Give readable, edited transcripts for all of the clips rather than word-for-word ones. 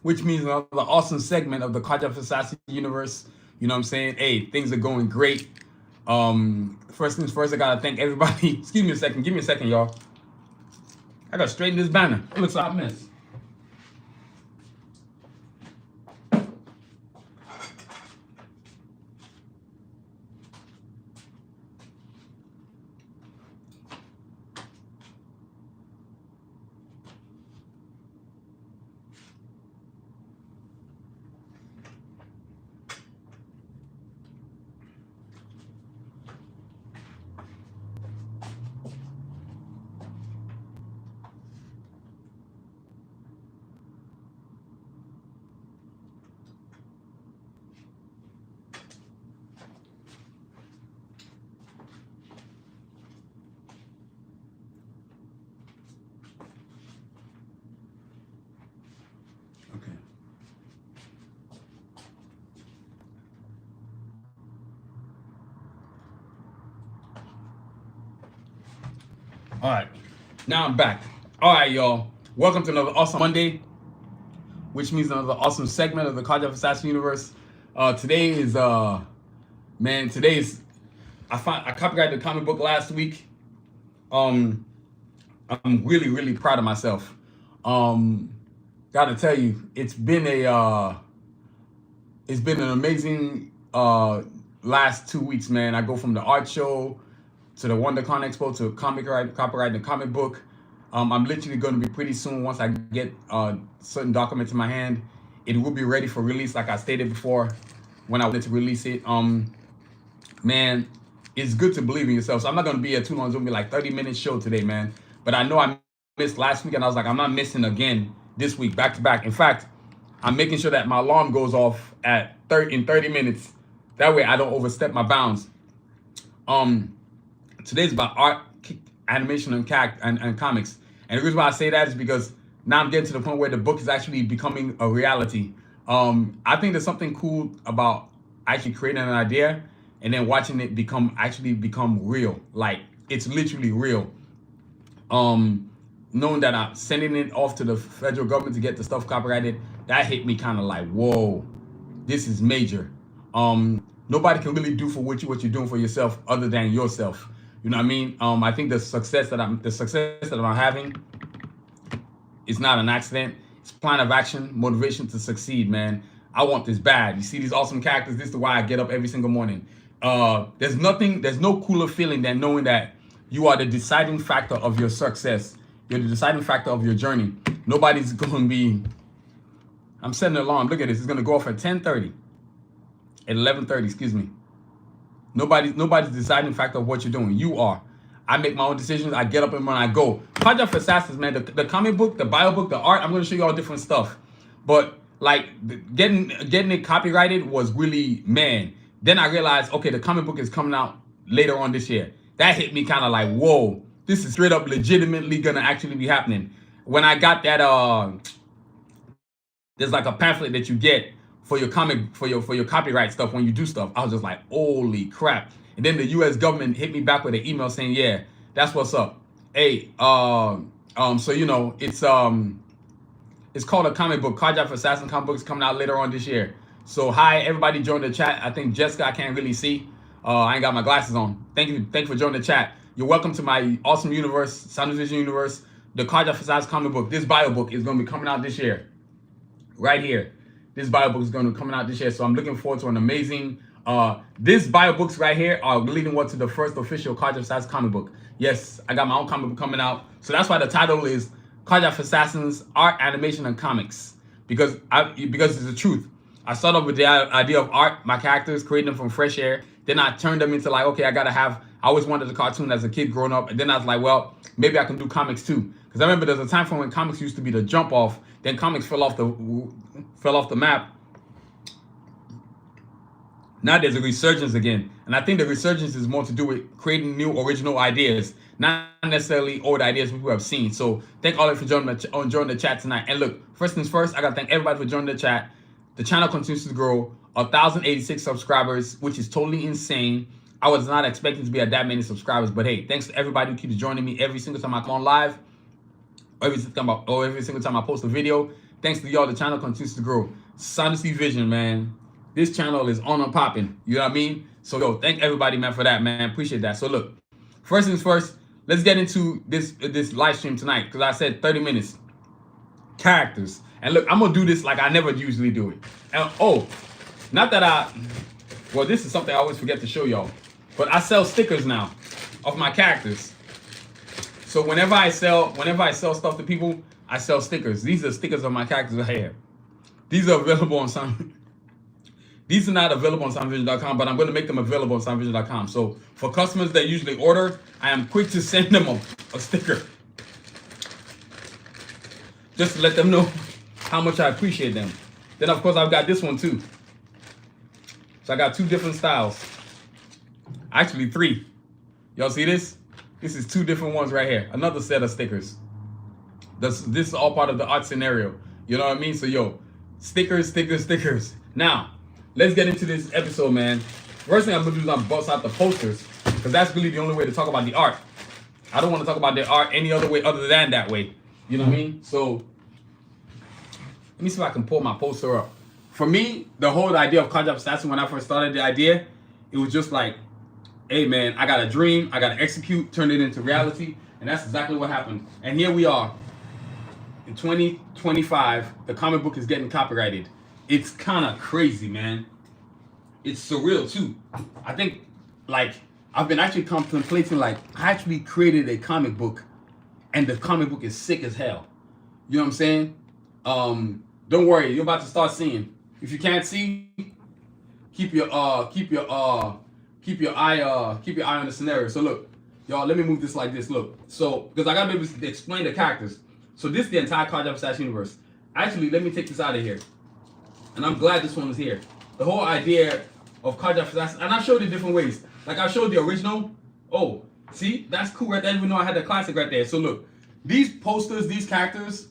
which means another awesome segment of the Karjakz universe. You know what I'm saying? Hey, things are going great. First things first, I gotta thank everybody. Excuse me a second. Give me a second, y'all. I gotta straighten this banner. It looks like a mess. Okay. All right. Now I'm back. All right, y'all. Welcome to another awesome Monday, which means another awesome segment of the Karjakz universe. Today is man. Today is I copyrighted the comic book last week. I'm really proud of myself. Gotta tell you, it's been an amazing last 2 weeks, man. I go from the art show to the WonderCon Expo to copyrighting the comic book. I'm literally going to be pretty soon, once I get certain documents in my hand, it will be ready for release, like I stated before when I wanted to release it. Man, it's good to believe in yourself. So I'm not going to be here too long. It's going to be like 30-minute show today, man. But I know I missed last week, and I was like, I'm not missing again this week, back to back. In fact, I'm making sure that my alarm goes off in 30 minutes. That way I don't overstep my bounds. Today's about art, animation, and comics. And the reason why I say that is because now I'm getting to the point where the book is actually becoming a reality. I think there's something cool about actually creating an idea and then watching it become real. Like, it's literally real. Knowing that I'm sending it off to the federal government to get the stuff copyrighted, that hit me kind of like, whoa, this is major. Nobody can really do for what you're doing for yourself other than yourself. You know what I mean? I think the success that I'm having is not an accident. It's plan of action, motivation to succeed, man. I want this bad. You see these awesome characters. This is why I get up every single morning. There's no cooler feeling than knowing that you are the deciding factor of your success. You're the deciding factor of your journey. Nobody's going to be... I'm setting an alarm. Look at this. It's going to go off at 10:30. At 11:30, excuse me. Nobody's the deciding factor of what you're doing. You are. I make my own decisions. I get up and when I go. Karjakz, man, the comic book, the bio book, the art, I'm going to show you all different stuff. But like getting it copyrighted was really, man. Then I realized, okay, the comic book is coming out later on this year. That hit me kind of like, whoa, this is straight up legitimately going to actually be happening. When I got that, there's like a pamphlet that you get for your for your copyright stuff when you do stuff. I was just like, holy crap. And then the US government hit me back with an email saying, yeah, that's what's up. Hey, so you know, it's called a comic book. Karjakz comic book is coming out later on this year. So hi, everybody join the chat. I think Jessica, I can't really see. I ain't got my glasses on. Thank you for joining the chat. You're welcome to my awesome universe, Sanusi universe, the Karjakz comic book. This bio book is going to be coming out this year. Right here. This bio book is going to be coming out this year. So I'm looking forward to an amazing... This bio books right here are leading up to the first official Karjakz comic book. Yes, I got my own comic book coming out. So that's why the title is Karjakz Art, Animation, and Comics. Because it's the truth. I started off with the idea of art, my characters, creating them from fresh air. Then I turned them into like, okay, I always wanted a cartoon as a kid growing up. And then I was like, well, maybe I can do comics too. Because I remember there's a time when comics used to be the jump off. Then comics fell off the map. Now there's a resurgence again. And I think the resurgence is more to do with creating new original ideas, not necessarily old ideas we have seen. So thank all of you for joining the chat tonight. And look, first things first, I got to thank everybody for joining the chat. The channel continues to grow. 1,086 subscribers, which is totally insane. I was not expecting to be at that many subscribers. But hey, thanks to everybody who keeps joining me every single time I come on live. Every single time I post a video. Thanks to y'all, the channel continues to grow. Sanusi Vision, man. This channel is on and popping. You know what I mean? So, yo, thank everybody, man, for that, man. Appreciate that. So, look, first things first, let's get into this live stream tonight, because I said 30 minutes. Characters. And look, I'm going to do this like I never usually do it. And, not that well, this is something I always forget to show y'all, but I sell stickers now of my characters. So whenever I sell stuff to people, I sell stickers. These are stickers of my characters I have. These are available on some. These are not available on soundvision.com, but I'm going to make them available on soundvision.com. So for customers that usually order, I am quick to send them a sticker, just to let them know how much I appreciate them. Then of course I've got this one too. So I got 2 different styles. Actually 3. Y'all see this? This is 2 different ones right here. Another set of stickers. This is all part of the art scenario. You know what I mean? So yo, stickers, stickers, stickers. Now, let's get into this episode, man. First thing I'm gonna do is I'm bust out the posters, because that's really the only way to talk about the art. I don't want to talk about the art any other way other than that way. You know what I mean? So let me see if I can pull my poster up. For me, the whole idea of Karjakz, when I first started the idea, it was just like, hey man, I got a dream, I got to execute, turn it into reality, and that's exactly what happened. And here we are, in 2025, the comic book is getting copyrighted. It's kind of crazy, man. It's surreal too. I think, like, I've been actually contemplating, like, I actually created a comic book, and the comic book is sick as hell. You know what I'm saying? Don't worry, you're about to start seeing. If you can't see, keep your eye on the scenario. So look, y'all, let me move this like this. Look, so because I gotta be able to explain the characters. So this is the entire Karjakz universe. Actually, let me take this out of here. And I'm glad this one is here. The whole idea of Karjakz, and I showed it different ways. Like I showed the original. Oh, see, that's cool right there. I didn't even know I had the classic right there. So look, these posters, these characters,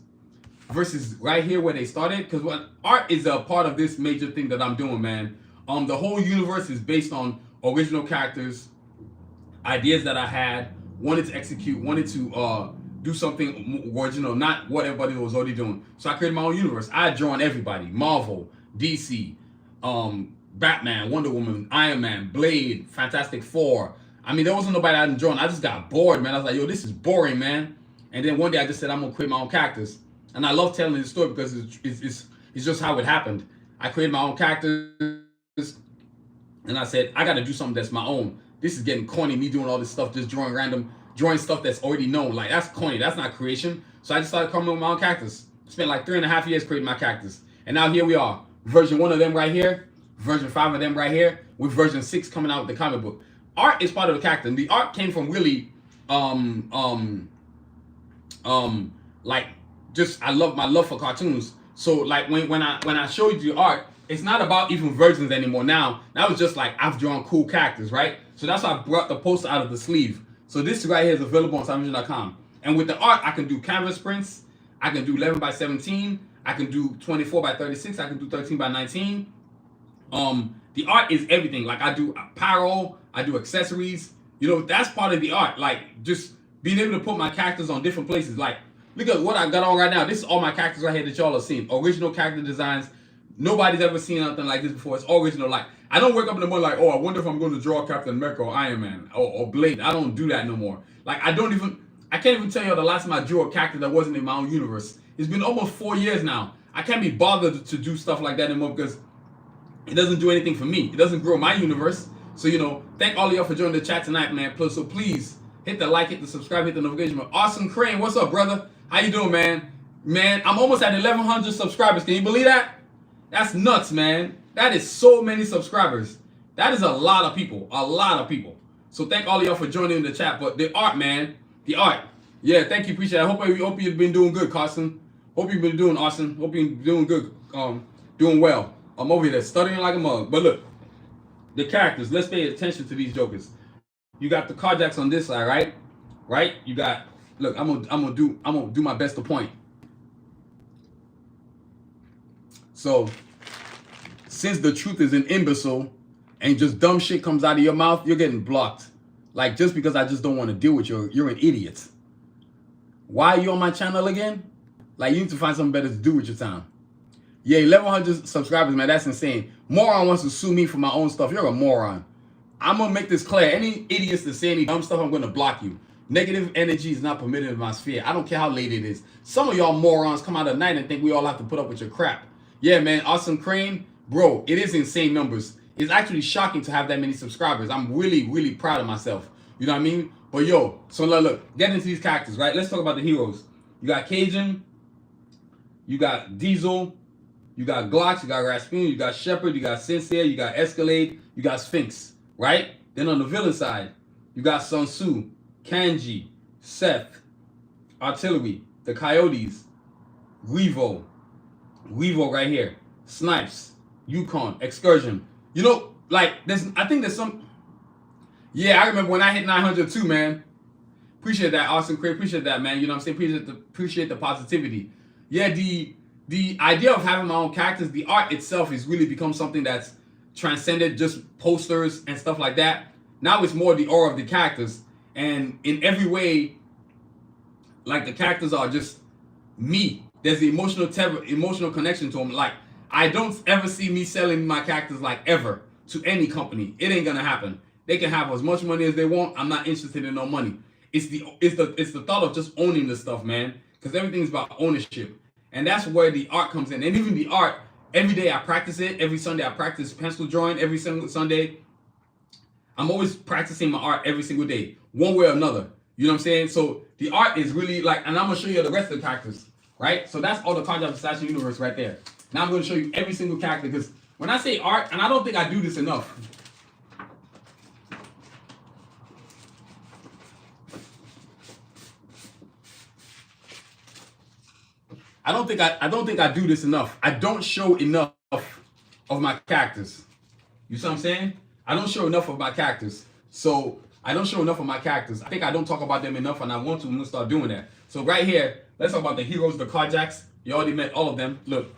versus right here where they started, because what art is a part of this major thing that I'm doing, man. The whole universe is based on original characters, ideas that I had, wanted to execute, wanted to do something original, not what everybody was already doing. So I created my own universe. I had drawn everybody: Marvel, DC, Batman, Wonder Woman, Iron Man, Blade, Fantastic Four. I mean, there wasn't nobody I hadn't drawn. I just got bored, man. I was like, yo, this is boring, man. And then one day I just said, I'm gonna create my own characters. And I love telling the story because it's just how it happened. I created my own characters, and I said, I got to do something that's my own. This is getting corny, me doing all this stuff, just drawing stuff that's already known. Like, that's corny. That's not creation. So I just started coming up with my own characters. Spent like 3.5 years creating my characters. And now here we are. Version 1 of them right here. Version 5 of them right here. With version 6 coming out with the comic book. Art is part of the character. And the art came from really, like, just my love for cartoons. So like when I showed you art, it's not about even versions anymore. Now it's just like I've drawn cool characters, right? So that's why I brought the poster out of the sleeve. So this right here is available on soundvision.com. And with the art, I can do canvas prints, I can do 11 by 17, I can do 24 by 36, I can do 13 by 19. The art is everything. Like I do apparel, I do accessories. You know, that's part of the art. Like just being able to put my characters on different places. Like, look at what I got on right now. This is all my characters right here that y'all have seen. Original character designs. Nobody's ever seen anything like this before. It's original. Like, I don't wake up in the morning like, oh, I wonder if I'm going to draw Captain America or Iron Man or Blade. I don't do that no more. Like, I can't even tell you the last time I drew a character that wasn't in my own universe. It's been almost 4 years now. I can't be bothered to do stuff like that anymore because it doesn't do anything for me. It doesn't grow my universe. So, you know, thank all of y'all for joining the chat tonight, man. So please hit the like, hit the subscribe, hit the notification bell. Awesome Crane, what's up, brother? How you doing, man? Man, I'm almost at 1,100 subscribers. Can you believe that? That's nuts, man. That is so many subscribers. That is a lot of people. A lot of people. So thank all of y'all for joining in the chat. But the art, man. The art. Yeah, thank you. Appreciate it. I hope you've been doing good, Carson. Hope you've been doing awesome. Hope you've been doing good. Doing well. I'm over here studying like a mug. But look, the characters. Let's pay attention to these jokers. You got the Karjakz on this side, right? Right? You got. Look, I'm gonna do my best to point. So, since the truth is an imbecile and just dumb shit comes out of your mouth, you're getting blocked. Like, just because I just don't want to deal with you, you're an idiot. Why are you on my channel again? Like, you need to find something better to do with your time. Yeah, 1,100 subscribers, man. That's insane. Moron wants to sue me for my own stuff. You're a moron. I'm going to make this clear. Any idiots that say any dumb stuff, I'm going to block you. Negative energy is not permitted in my sphere. I don't care how late it is. Some of y'all morons come out at night and think we all have to put up with your crap. Yeah, man. Awesome Crane. Bro, it is insane numbers. It's actually shocking to have that many subscribers. I'm really, really proud of myself. You know what I mean? But yo, so look, get into these characters, right? Let's talk about the heroes. You got Cajun. You got Diesel. You got Glocks. You got Rasputin. You got Shepard. You got Sincere. You got Escalade. You got Sphinx, right? Then on the villain side, you got Sanusi, Kanji, Seth, Artillery, the Coyotes, Revo right here, Snipes, Yukon, Excursion. You know, like, I think there's some. Yeah, I remember when I hit 900 too, man. Appreciate that, Austin Craig. Appreciate that, man. You know what I'm saying? Appreciate the positivity. Yeah, the idea of having my own characters, the art itself has really become something that's transcended just posters and stuff like that. Now it's more the aura of the characters. And in every way, like, the characters are just me. There's the emotional connection to them. Like, I don't ever see me selling my characters, like, ever to any company. It ain't gonna happen. They can have as much money as they want. I'm not interested in no money. It's the thought of just owning the stuff, man. Because everything's about ownership. And that's where the art comes in. And even the art, every day I practice it. Every Sunday I practice pencil drawing. Every single Sunday. I'm always practicing my art every single day, one way or another. You know what I'm saying? So the art is really like, and I'm going to show you the rest of the characters, right? So that's all the Karjakz Assassin universe right there. Now I'm going to show you every single character, because when I say art, and I don't think I do this enough. I don't think I do this enough. I don't show enough of my characters. You see what I'm saying? I don't show enough of my characters. So I don't show enough of my characters. I think I don't talk about them enough, and I want to. I'm gonna start doing that. So right here, let's talk about the heroes, the Karjakz. You already met all of them. Look,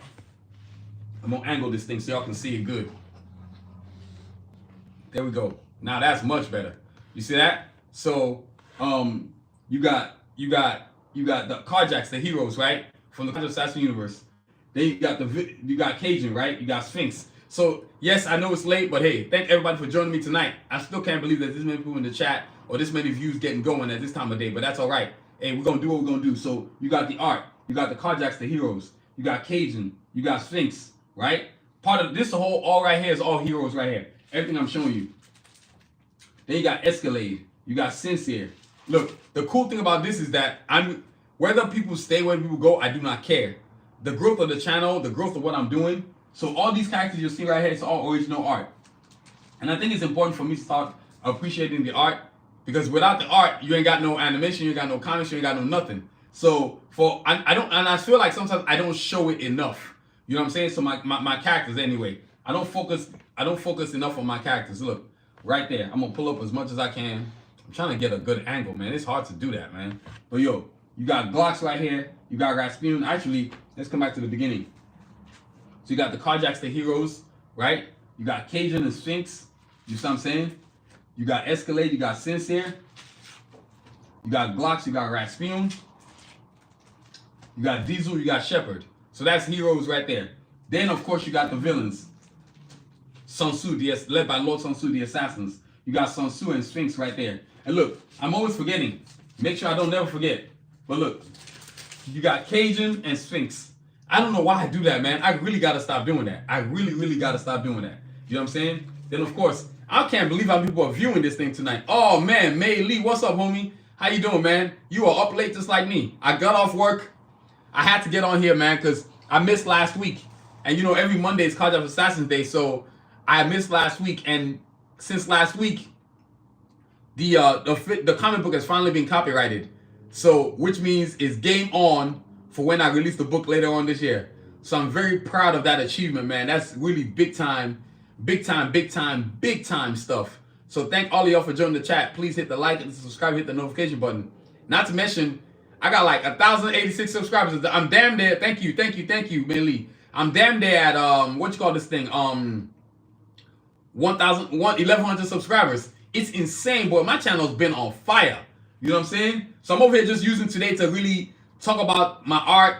I'm gonna angle this thing so y'all can see it good. There we go. Now that's much better. You see that? So you got the Karjakz, the heroes, right? From the Karjakz Assassin universe. Then you got Cajun, right? You got Sphinx. So yes, I know it's late, but hey, thank everybody for joining me tonight. I still can't believe that this many people in the chat or this many views getting going at this time of day, but that's all right. Hey, we're gonna do what we're gonna do. So you got the art, you got the Karjakz, the heroes, you got Cajun, you got Sphinx, right? Part of this all right here is all heroes right here. Everything I'm showing you. Then you got Escalade, you got Sincere. Look, the cool thing about this is that whether people stay, whether people go, I do not care. The growth of the channel, the growth of what I'm doing. So all these characters you see right here, it's all original art. And I think it's important for me to start appreciating the art, because without the art, you ain't got no animation, you ain't got no comics, you ain't got no nothing. So I feel like sometimes I don't show it enough. You know what I'm saying? So my characters anyway. I don't focus enough on my characters. Look, right there. I'm gonna pull up as much as I can. I'm trying to get a good angle, man. It's hard to do that, man. But yo, you got Glocks right here. You got Rasputin. Actually, let's come back to the beginning. So you got the Karjakz, the heroes, right? You got Cajun and Sphinx. You see what I'm saying? You got Escalade. You got Sincere. You got Glocks. You got Rasputin. You got Diesel. You got Shepard. So that's heroes right there. Then, of course, you got the villains. Sanusi, led by Lord Sanusi, the assassins. You got Sanusi and Sphinx right there. And look, I'm always forgetting. Make sure I don't never forget. But look, you got Cajun and Sphinx. I don't know why I do that, man. I really got to stop doing that. I really, really got to stop doing that. You know what I'm saying? Then, of course, I can't believe how people are viewing this thing tonight. Oh, man. May Lee, what's up, homie? How you doing, man? You are up late just like me. I got off work. I had to get on here, man, because I missed last week. And, you know, every Monday is Karjakz Assassin's Day, so I missed last week. And since last week, the comic book has finally been copyrighted. So, which means it's game on for when I release the book later on this year. So I'm very proud of that achievement, man. That's really big time stuff. So thank all of y'all for joining the chat. Please hit the like and subscribe, hit the notification button. Not to mention, I got like 1,086 subscribers. I'm damn there. Thank you, Millie. I'm damn there at what you call this thing? 1,100 subscribers. It's insane, boy. My channel's been on fire. You know what I'm saying? So I'm over here just using today to really talk about my art,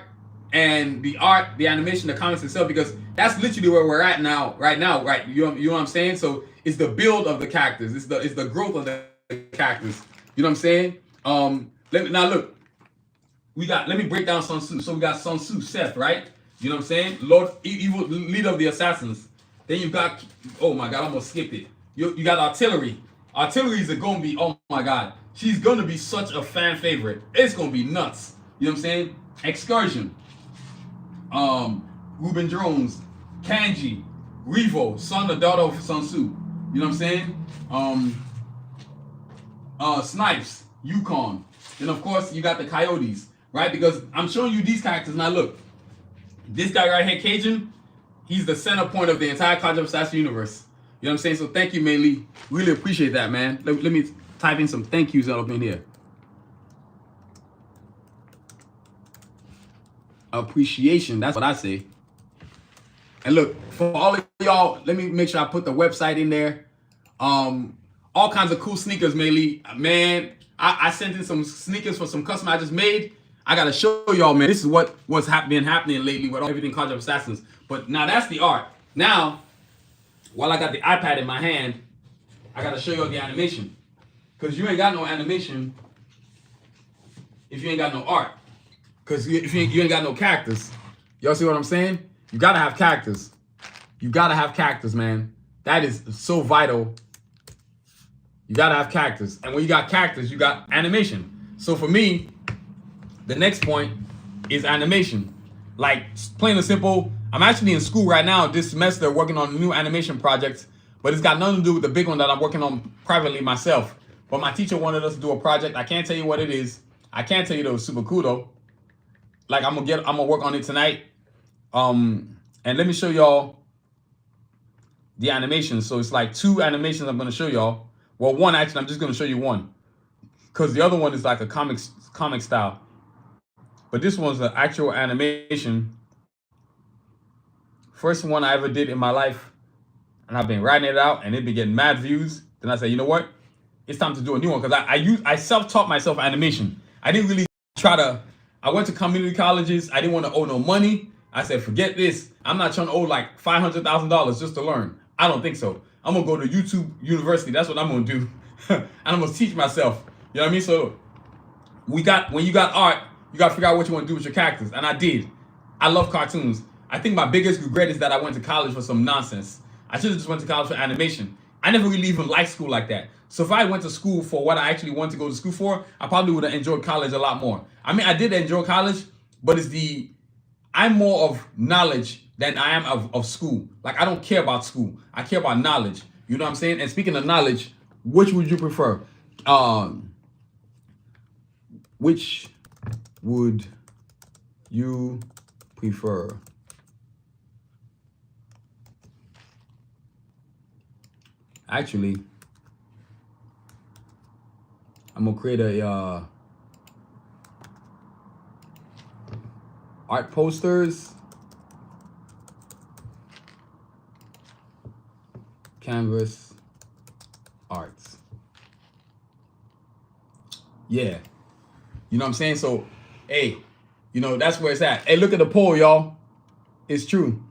and the art, the animation, the comics itself, because that's literally where we're at now, right now, right? You know what I'm saying? So it's the build of the characters, it's the growth of the characters. You know what I'm saying? Now look, let me break down Sun Tzu. So we got Sun Tzu, Seth, right? You know what I'm saying? Lord, evil leader of the assassins. Then you've got, oh my God, I almost skipped it. You got artillery. Artilleries are gonna be, oh my God, she's gonna be such a fan favorite. It's gonna be nuts. You know what I'm saying? Excursion. Ruben Drones, Kanji, Revo, son or daughter of Sun Tzu. You know what I'm saying? Snipes, Yukon. Then of course you got the Coyotes, right? Because I'm showing you these characters. Now look, this guy right here, Cajun, he's the center point of the entire Karjakz universe. You know what I'm saying? So thank you, Mei Lee. Really appreciate that, man. Let me type in some thank yous up in here. Appreciation, that's what I say. And look, for all of y'all, let me make sure I put the website in there. All kinds of cool sneakers, Mei Lee. Man, I sent in some sneakers for some custom I just made. I gotta show y'all, man. This is what's been happening lately with everything Karjakz Assassins. But now that's the art. Now, while I got the iPad in my hand, I gotta show y'all the animation. Because you ain't got no animation if you ain't got no art. Because if you ain't got no characters. Y'all see what I'm saying? You gotta have characters. You gotta have characters, man. That is so vital. You gotta have characters. And when you got characters, you got animation. So for me, the next point is animation. Like, plain and simple, I'm actually in school right now this semester working on new animation projects, but it's got nothing to do with the big one that I'm working on privately myself. But my teacher wanted us to do a project. I can't tell you what it is. I can't tell you that it was super cool though. Like, I'm gonna work on it tonight. And let me show y'all the animation. So it's like 2 animations I'm gonna show y'all. Well, one actually, I'm just gonna show you one, because the other one is like a comic style. But this one's an actual animation. First one I ever did in my life, and I've been writing it out, and it been getting mad views. Then I said, you know what? It's time to do a new one, because I self-taught myself animation. I didn't really try to. I went to community colleges. I didn't want to owe no money. I said, forget this. I'm not trying to owe like $500,000 just to learn. I don't think so. I'm gonna go to YouTube University. That's what I'm gonna do, and I'm gonna teach myself. You know what I mean? So when you got art, you gotta figure out what you want to do with your characters, and I did. I love cartoons. I think my biggest regret is that I went to college for some nonsense. I should have just went to college for animation. I never really even liked school like that. So if I went to school for what I actually wanted to go to school for, I probably would have enjoyed college a lot more. I mean, I did enjoy college, but I'm more of knowledge than I am of school. Like, I don't care about school. I care about knowledge. You know what I'm saying? And speaking of knowledge, which would you prefer? Which would you prefer? Actually, I'm gonna create a art posters, canvas, arts. Yeah, you know what I'm saying? So, hey, you know, that's where it's at. Hey, look at the poll, y'all. It's true.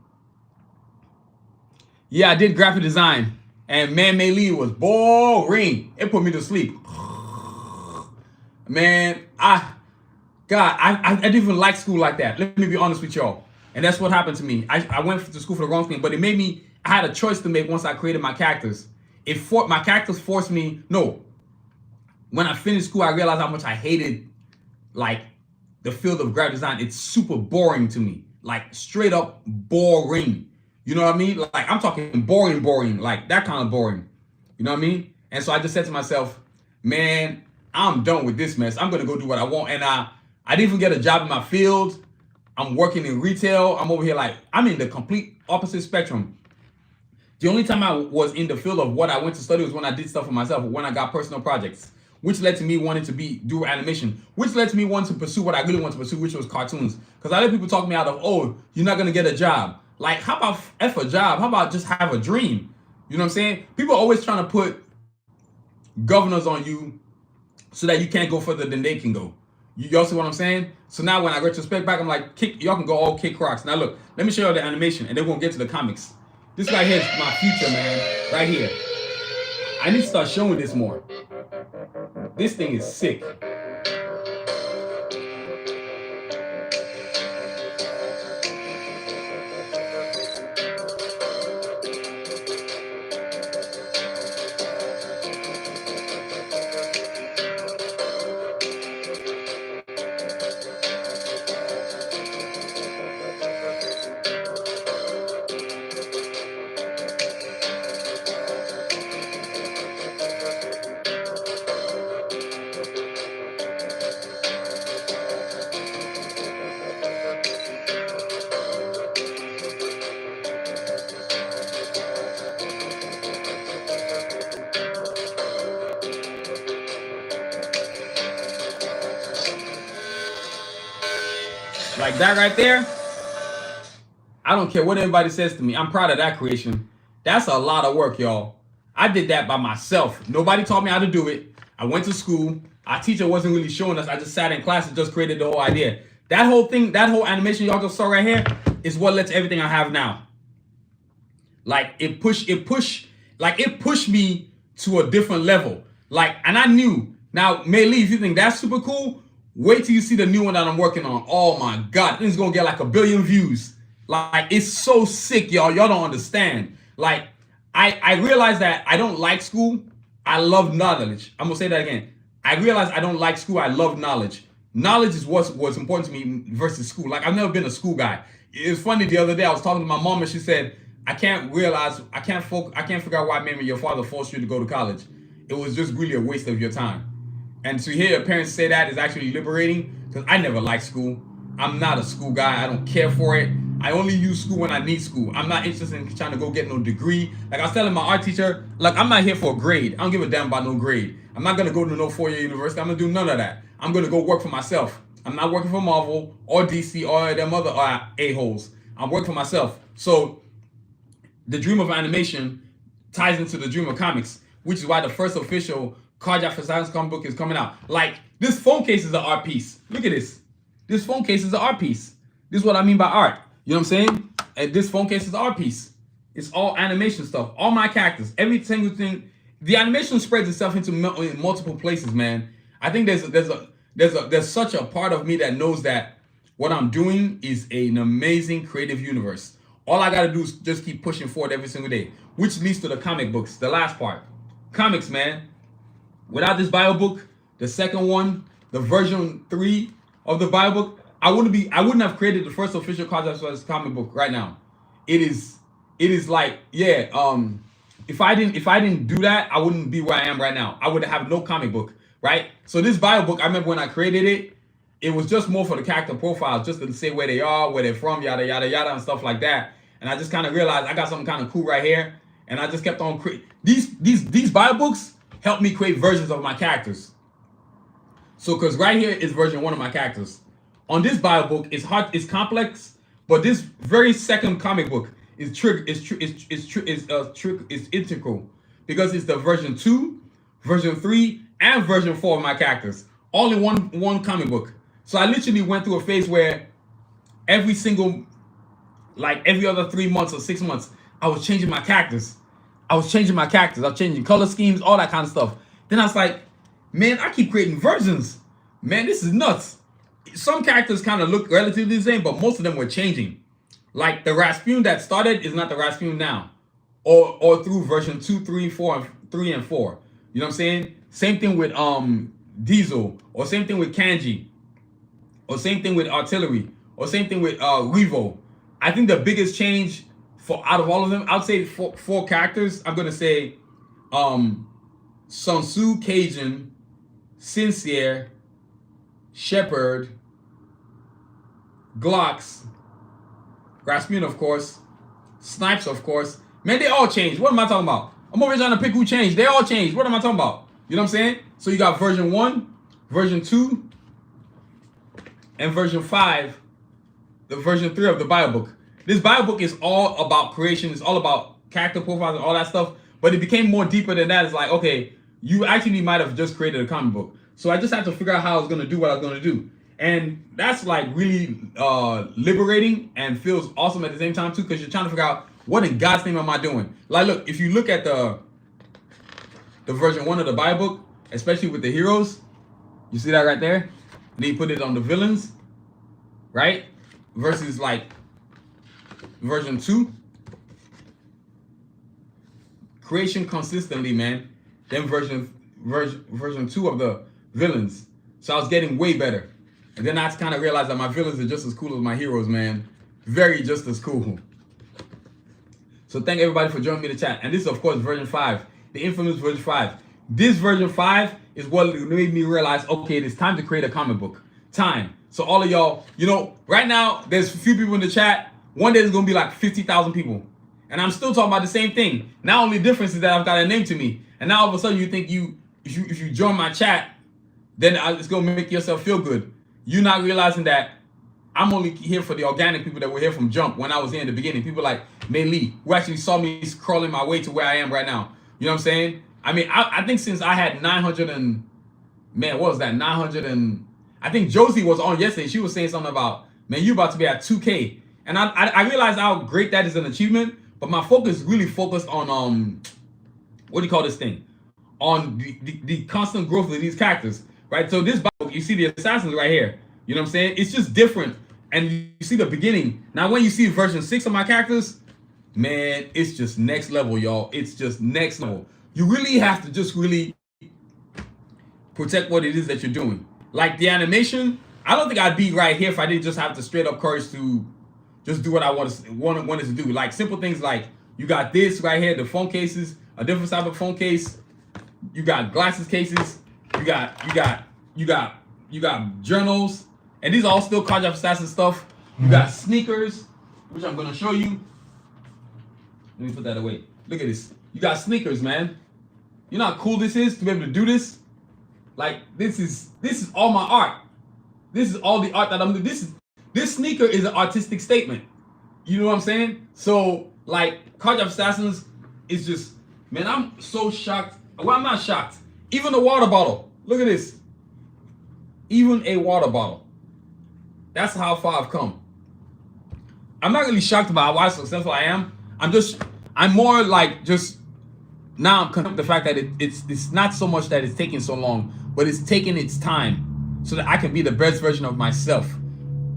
Yeah, I did graphic design. And man, Mei Lee was boring. It put me to sleep. Man, I didn't even like school like that. Let me be honest with y'all. And that's what happened to me. I went to school for the wrong thing, but it made me, I had a choice to make once I created my characters. My characters forced me, no. When I finished school, I realized how much I hated, like, the field of graphic design. It's super boring to me. Like, straight up boring. You know what I mean? Like, I'm talking boring, like that kind of boring. You know what I mean? And so I just said to myself, man, I'm done with this mess. I'm gonna go do what I want. And I didn't even get a job in my field. I'm working in retail. I'm over here like, I'm in the complete opposite spectrum. The only time I was in the field of what I went to study was when I did stuff for myself, when I got personal projects, which led to me wanting to do animation, which led to me wanting to pursue what I really wanted to pursue, which was cartoons. Because I let people talk me out of, oh, you're not gonna get a job. Like, how about F a job? How about just have a dream? You know what I'm saying? People are always trying to put governors on you so that you can't go further than they can go. You all see what I'm saying? So now when I retrospect back, I'm like, y'all can go all kick rocks. Now look, let me show you the animation, and then we're gonna get to the comics. This right here is my future, man. Right here. I need to start showing this more. This thing is sick. Like that right there, I don't care what anybody says to me. I'm proud of that creation. That's a lot of work, y'all. I did that by myself. Nobody taught me how to do it. I went to school. Our teacher wasn't really showing us. I just sat in class and just created the whole idea. That whole thing, that whole animation y'all just saw right here is what lets everything I have now. Like it pushed me to a different level. Like, and I knew. Now, Mei Lee, if you think that's super cool, wait till you see the new one that I'm working on. Oh my God, this is gonna get like 1 billion views. Like, it's so sick, y'all. Y'all don't understand. Like, I realized that I don't like school. I love knowledge. I'm gonna say that again. I realized I don't like school. I love knowledge. Knowledge is what's important to me versus school. Like, I've never been a school guy. It was funny the other day. I was talking to my mom and she said, I can't figure out why maybe your father forced you to go to college. It was just really a waste of your time. And to hear your parents say that is actually liberating, because I never liked school. I'm not a school guy. I don't care for it. I only use school when I need school. I'm not interested in trying to go get no degree. Like I was telling my art teacher, like, I'm not here for a grade. I don't give a damn about no grade. I'm not going to go to no 4-year university. I'm going to do none of that. I'm going to go work for myself. I'm not working for Marvel or DC or them other a-holes. I'm working for myself. So the dream of animation ties into the dream of comics, which is why the first official Karjakz for Science comic book is coming out. Like, this phone case is an art piece. Look at this. This phone case is an art piece. This is what I mean by art. You know what I'm saying? And this phone case is an art piece. It's all animation stuff. All my characters. Every single thing. The animation spreads itself into multiple places, man. I think there's such a part of me that knows that what I'm doing is an amazing creative universe. All I gotta do is just keep pushing forward every single day, which leads to the comic books, the last part. Comics, man. Without this Bible book, the second one, the version 3 of the Bible book, I wouldn't have created the first official Karjakz comic book right now. It is like, yeah, if I didn't do that, I wouldn't be where I am right now. I would have no comic book, right? So this Bible book, I remember when I created it, it was just more for the character profiles, just to say where they are, where they're from, yada, yada, yada, and stuff like that. And I just kind of realized I got something kind of cool right here. And I just kept on creating. These Bible books helped me create versions of my characters. So, because right here is version 1 of my characters. On this Bible book, it's complex, but this very second comic book is integral, because it's the version 2, version 3, and version 4 of my characters, all in one comic book. So I literally went through a phase where every other 3 months or 6 months, I was changing my characters. I was changing color schemes, all that kind of stuff. Then I was like, man, I keep creating versions. Man, this is nuts. Some characters kind of look relatively the same, but most of them were changing. Like the Rasputin that started is not the Rasputin now. Or through version 2, 3, 4, 3, and 4. You know what I'm saying? Same thing with Diesel, or same thing with Kanji, or same thing with Artillery, or same thing with Revo. I think the biggest change out of all of them, I'd say four characters. I'm gonna say Sanusi, Cajun, Sincere, Shepherd, Glocks, Rasputin, of course, Snipes, of course. Man, they all changed. What am I talking about? I'm over here trying to pick who changed. They all changed. What am I talking about? You know what I'm saying? So you got version 1, version 2, and version 5, the version 3 of the Bible book. This Bible book is all about creation. It's all about character profiles and all that stuff. But it became more deeper than that. It's like, okay, you actually might have just created a comic book. So I just had to figure out how I was gonna do what I was gonna do. And that's like really liberating and feels awesome at the same time too, because you're trying to figure out what in God's name am I doing. Like, look, if you look at the version 1 of the Bible, especially with the heroes, you see that right there? And then you put it on the villains, right? Versus like version 2. Creation consistently, man. Then version 2 of the villains. So I was getting way better. And then I kind of realized that my villains are just as cool as my heroes, man. Very just as cool. So thank everybody for joining me in the chat. And this is, of course, version 5. The infamous version 5. This version 5 is what made me realize, okay, it's time to create a comic book. Time. So all of y'all, you know, right now, there's a few people in the chat. One day there's going to be like 50,000 people. And I'm still talking about the same thing. Now only difference is that I've got a name to me. And now all of a sudden you think if you join my chat, then it's going to make yourself feel good. You're not realizing that I'm only here for the organic people that were here from jump when I was here in the beginning. People like Mei Lee, who actually saw me crawling my way to where I am right now. You know what I'm saying? I mean, I think since I had 900 and, man, what was that? 900 and, I think Josie was on yesterday. She was saying something about, man, you about to be at 2K. And I realized how great that is an achievement, but my focus really focused on, what do you call this thing? On the constant growth of these characters, right? So this book, you see the assassins right here. You know what I'm saying? It's just different. And you see the beginning. Now, when you see version 6 of my characters, man, it's just next level, y'all. It's just next level. You really have to just really protect what it is that you're doing. Like the animation, I don't think I'd be right here if I didn't just have the straight up courage to just do what I wanted to do. Like simple things like you got this right here, the phone cases, a different type of phone case. You got glasses cases. You got journals. And these are all still Karjakz Assassin stuff. You got sneakers, which I'm gonna show you. Let me put that away. Look at this. You got sneakers, man. You know how cool this is to be able to do this? Like this is all my art. This is all the art that I'm doing. This sneaker is an artistic statement. You know what I'm saying? So like Karjakz Assassins is just, man, I'm so shocked. Well, I'm not shocked. Even a water bottle. Look at this. Even a water bottle. That's how far I've come. I'm not really shocked about how successful I am. I'm more like just now I'm content with the fact that it's not so much that it's taking so long, but it's taking its time so that I can be the best version of myself.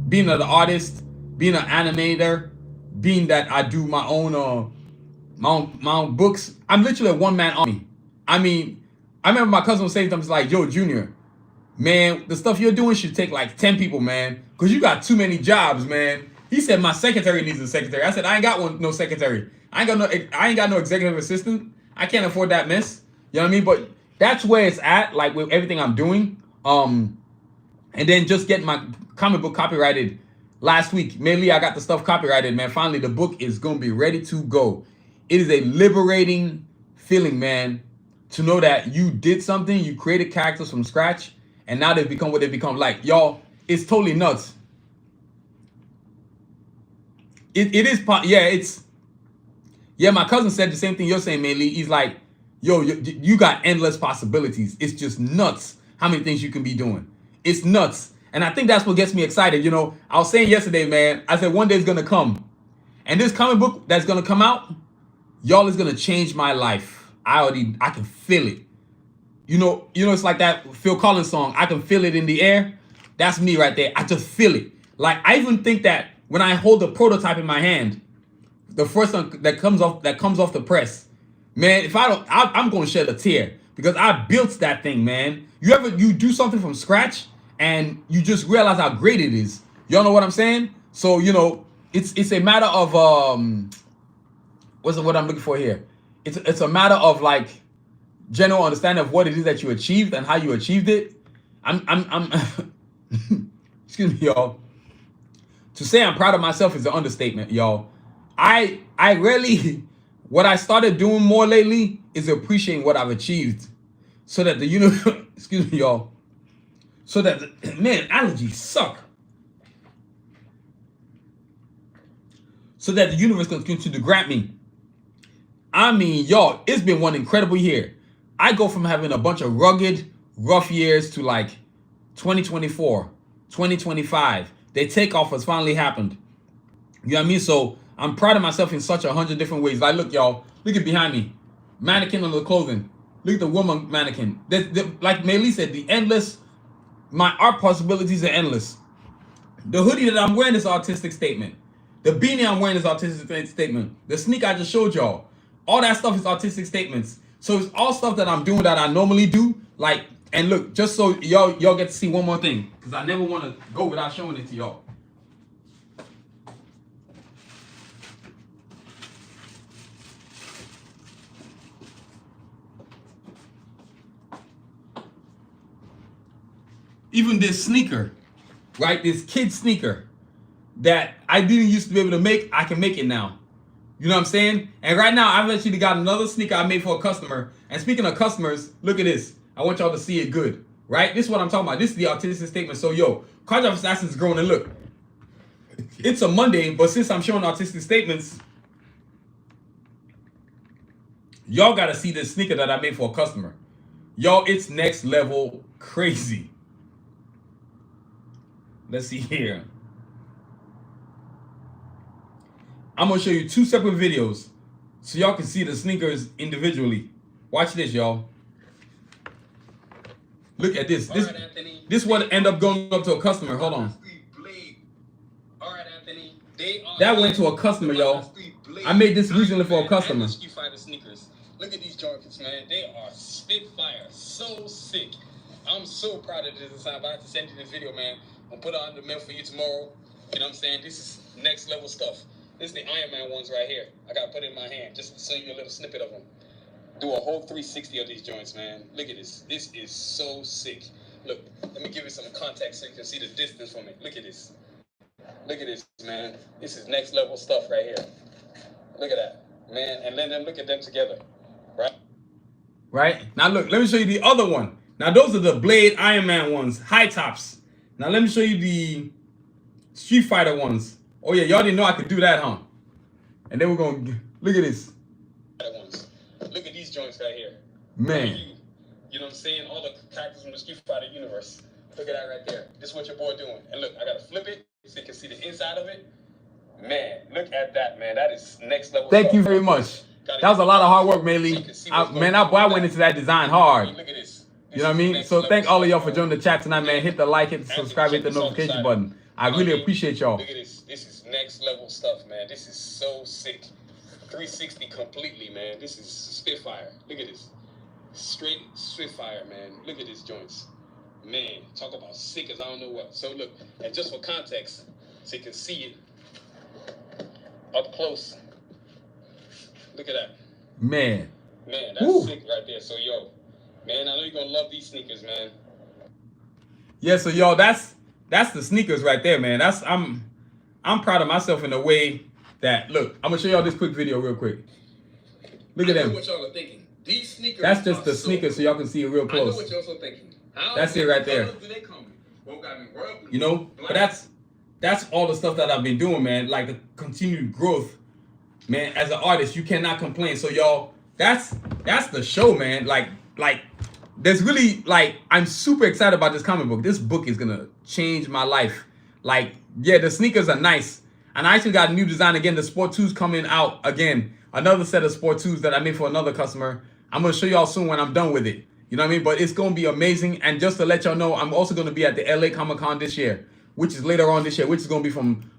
Being an artist, being an animator, being that I do my own books. I'm literally a one-man army. I mean, I remember my cousin was saying something like, yo, Junior, man, the stuff you're doing should take like 10 people, man, because you got too many jobs, man. He said my secretary needs a secretary. I said I ain't got no secretary. I ain't got no executive assistant. I can't afford that mess. You know what I mean? But that's where it's at, like with everything I'm doing. And then just getting my comic book copyrighted last week. Mainly I got the stuff copyrighted, man. Finally, the book is gonna be ready to go. It is a liberating feeling, man, to know that you did something, you created characters from scratch, and now they've become what they've become. Like, y'all, it's totally nuts. Yeah, my cousin said the same thing you're saying, mainly. He's like, yo, you got endless possibilities. It's just nuts how many things you can be doing. It's nuts. And I think that's what gets me excited. You know, I was saying yesterday, man, I said one day it's going to come. And this comic book that's going to come out, y'all, is going to change my life. I can feel it. You know, it's like that Phil Collins song, I can feel it in the air. That's me right there. I just feel it. Like, I even think that when I hold the prototype in my hand, the first one that comes off the press, man, if I don't, I'm going to shed a tear because I built that thing, man. You do something from scratch and you just realize how great it is. Y'all know what I'm saying? So, you know, it's a matter of what I'm looking for here. It's a matter of like general understanding of what it is that you achieved and how you achieved it. I'm excuse me, y'all. To say I'm proud of myself is an understatement, y'all. I really, what I started doing more lately is appreciating what I've achieved, so that the universe, excuse me, y'all, so that man, allergies suck. So that the universe can continue to grant me. I mean, y'all, it's been one incredible year. I go from having a bunch of rugged, rough years to like 2024, 2025. Their takeoff has finally happened. You know what I mean? So I'm proud of myself in such 100 different ways. Like, look, y'all, look at behind me, mannequin on the clothing. Look at the woman mannequin. Like Maylee said, my art possibilities are endless. The hoodie that I'm wearing is artistic statement. The beanie I'm wearing is artistic statement. The sneaker I just showed y'all, all that stuff is artistic statements. So it's all stuff that I'm doing that I normally do. Like, and look, just so y'all get to see one more thing, because I never want to go without showing it to y'all. Even this sneaker, right? This kid sneaker that I didn't used to be able to make, I can make it now. You know what I'm saying? And right now, I've actually got another sneaker I made for a customer. And speaking of customers, look at this. I want y'all to see it good, right? This is what I'm talking about. This is the artistic statement. So, yo, Karjakz Assassin's growing. And look, it's a Monday, but since I'm showing artistic statements, y'all got to see this sneaker that I made for a customer. Yo, it's next level crazy. Let's see here. I'm going to show you two separate videos so y'all can see the sneakers individually. Watch this, y'all. Look at this. This what end up going up to a customer. Hold on. That went to a customer, y'all. I made this recently for a customer. Look at these Jorkins, man. They are spitfire. So sick. I'm so proud of this design. I have to send you this video, man. I'll put it on the mail for you tomorrow. You know what I'm saying? This is next level stuff. This is the Iron Man ones right here. I got to put it in my hand just to show you a little snippet of them. Do a whole 360 of these joints, man. Look at this. This is so sick. Look, let me give you some context so you can see the distance from it. Look at this. Look at this, man. This is next level stuff right here. Look at that, man. And then look at them together, right? Right? Now look, let me show you the other one. Now those are the Blade Iron Man ones, high tops. Now let me show you the Street Fighter ones. Oh yeah, y'all didn't know I could do that, huh? And then we're gonna look at this. Look at these joints right here. Man. You know what I'm saying? All the characters from the Street Fighter universe. Look at that right there. This is what your boy doing. And look, I gotta flip it so you can see the inside of it. Man, look at that, man. That is next level. Thank you very much. That was a lot of hard work, Maylee. Man, I went into that design hard. Look at this. You know what I mean? So thank all of y'all for joining the chat tonight, man. Hit the like, hit the subscribe, hit the notification button. I really appreciate y'all. Look at this. This is next level stuff, man. This is so sick. 360 completely, man. This is spitfire. Look at this. Straight spitfire, man. Look at these joints. Man, talk about sick as I don't know what. So look, and just for context, so you can see it up close. Look at that. Man. Man, that's sick right there. So yo, man, I know you're gonna love these sneakers, man. Yeah, so y'all, that's the sneakers right there, man. I'm proud of myself in a way that, look, I'm gonna show y'all this quick video real quick. Look at them. What y'all are thinking. These sneakers. That's just the sneakers, so y'all can see it real close. I know what y'all are thinking. That's it right there. You know, but that's all the stuff that I've been doing, man. Like the continued growth, man. As an artist, you cannot complain. So y'all, that's the show, man. Like there's really, like, I'm super excited about this comic book. This book is gonna change my life. Like, yeah, the sneakers are nice, and I actually got a new design again. The Sport 2's coming out again. Another set of Sport 2s that I made for another customer. I'm gonna show y'all soon when I'm done with it. You know what I mean? But it's gonna be amazing. And just to let y'all know, I'm also gonna be at the LA Comic-Con this year, which is later on this year, which is gonna be from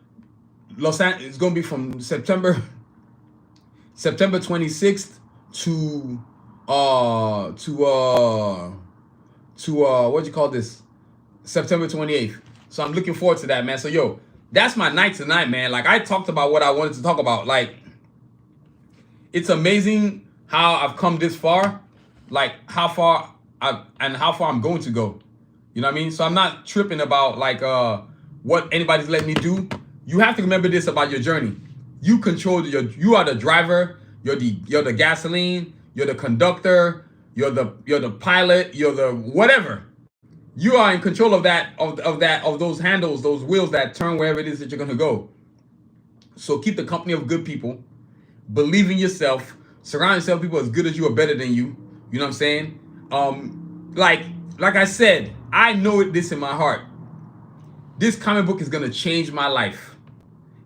Los Angeles. It's gonna be from September 26th to what you call this? September 28th. So I'm looking forward to that, man. So yo, that's my night tonight, man. Like, I talked about what I wanted to talk about. Like, it's amazing how I've come this far, like how far I'm going to go. You know what I mean? So I'm not tripping about like what anybody's letting me do. You have to remember this about your journey. You control you are the driver, you're the gasoline, you're the conductor, you're the pilot, you're the whatever. You are in control of that, of those handles, those wheels that turn wherever it is that you're gonna go. So keep the company of good people. Believe in yourself. Surround yourself with people as good as you or better than you. You know what I'm saying? Like, like I said, I know this in my heart. This comic book is going to change my life.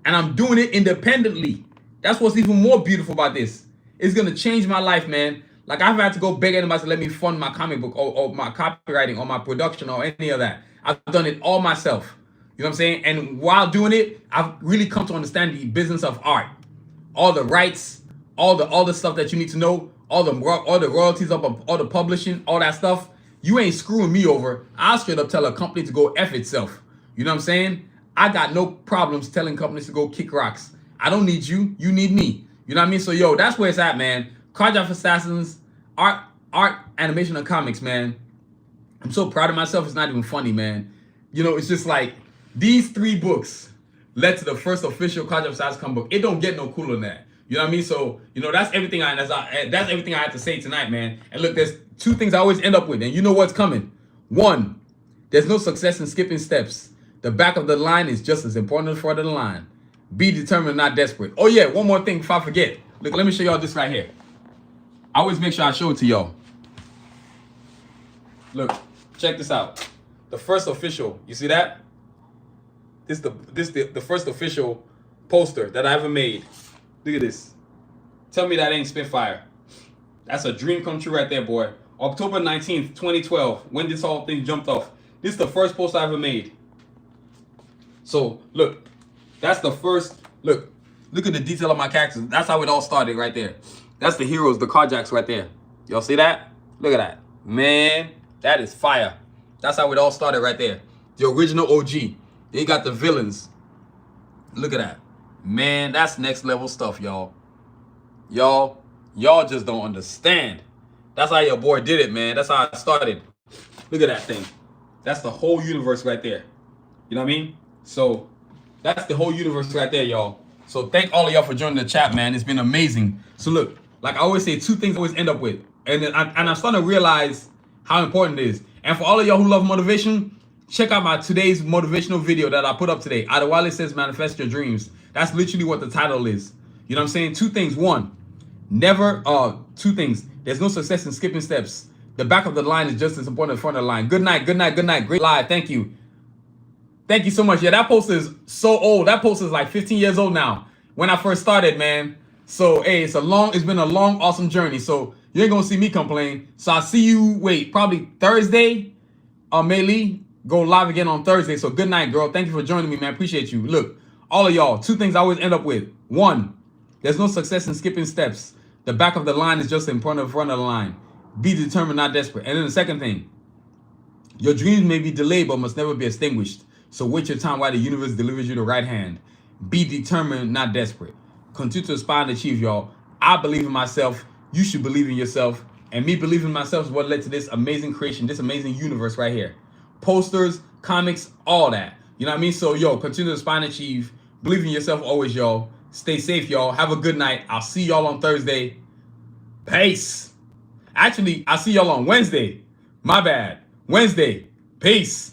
And I'm doing it independently. That's what's even more beautiful about this. It's going to change my life, man. Like, I've had to go beg anybody to let me fund my comic book or my copywriting or my production or any of that. I've done it all myself. You know what I'm saying? And while doing it, I've really come to understand the business of art. All the rights, all the stuff that you need to know, all the royalties of all the publishing, all that stuff. You ain't screwing me over. I'll straight up tell a company to go F itself. You know what I'm saying? I got no problems telling companies to go kick rocks. I don't need you. You need me. You know what I mean? So, yo, that's where it's at, man. Karjakz Assassins, art, animation, and comics, man. I'm so proud of myself. It's not even funny, man. You know, it's just like these 3 books led to the first official Karjakz Assassins comic book. It don't get no cooler than that. You know what I mean? So, you know, that's everything that's everything I have to say tonight, man. And look, there's 2 things I always end up with, and you know what's coming. 1, there's no success in skipping steps. The back of the line is just as important as the front of the line. Be determined, not desperate. Oh yeah, one more thing before I forget. Look, let me show y'all this right here. I always make sure I show it to y'all. Look, check this out. The first official, you see that? This the first official poster that I ever made. Look at this. Tell me that ain't Spitfire. That's a dream come true right there, boy. October 19th, 2012, when this whole thing jumped off. This is the first poster I ever made. So, look, that's the first, look at the detail of my characters. That's how it all started right there. That's the heroes, the Karjakz right there. Y'all see that? Look at that. Man, that is fire. That's how it all started right there. The original OG. They got the villains. Look at that. Man, that's next level stuff, y'all. Y'all just don't understand. That's how your boy did it, man. That's how it started. Look at that thing. That's the whole universe right there. You know what I mean? So that's the whole universe right there, y'all. So thank all of y'all for joining the chat, man. It's been amazing. So look, like I always say, 2 things I always end up with. And I'm starting to realize how important it is. And for all of y'all who love motivation, check out my today's motivational video that I put up today. Adewale says manifest your dreams. That's literally what the title is. You know what I'm saying? 2 things. 1, never, 2 things. There's no success in skipping steps. The back of the line is just as important as the front of the line. Good night, good night, good night. Great live. Thank you. Thank you so much. Yeah, that poster is so old. That poster is like 15 years old now. When I first started, man. So, hey, it's been a long, awesome journey. So you ain't gonna see me complain. So I'll see you, probably Thursday. Maylee, go live again on Thursday. So good night, girl. Thank you for joining me, man. Appreciate you. Look, all of y'all, 2 things I always end up with. 1, there's no success in skipping steps. The back of the line is just in front of the line. Be determined, not desperate. And then the second thing, your dreams may be delayed, but must never be extinguished. So wait your time while the universe delivers you the right hand. Be determined, not desperate. Continue to aspire and achieve, y'all. I believe in myself. You should believe in yourself. And me believing in myself is what led to this amazing creation, this amazing universe right here. Posters, comics, all that. You know what I mean? So, yo, continue to aspire and achieve. Believe in yourself always, y'all. Stay safe, y'all. Have a good night. I'll see y'all on Thursday. Peace. Actually, I'll see y'all on Wednesday. My bad. Wednesday. Peace.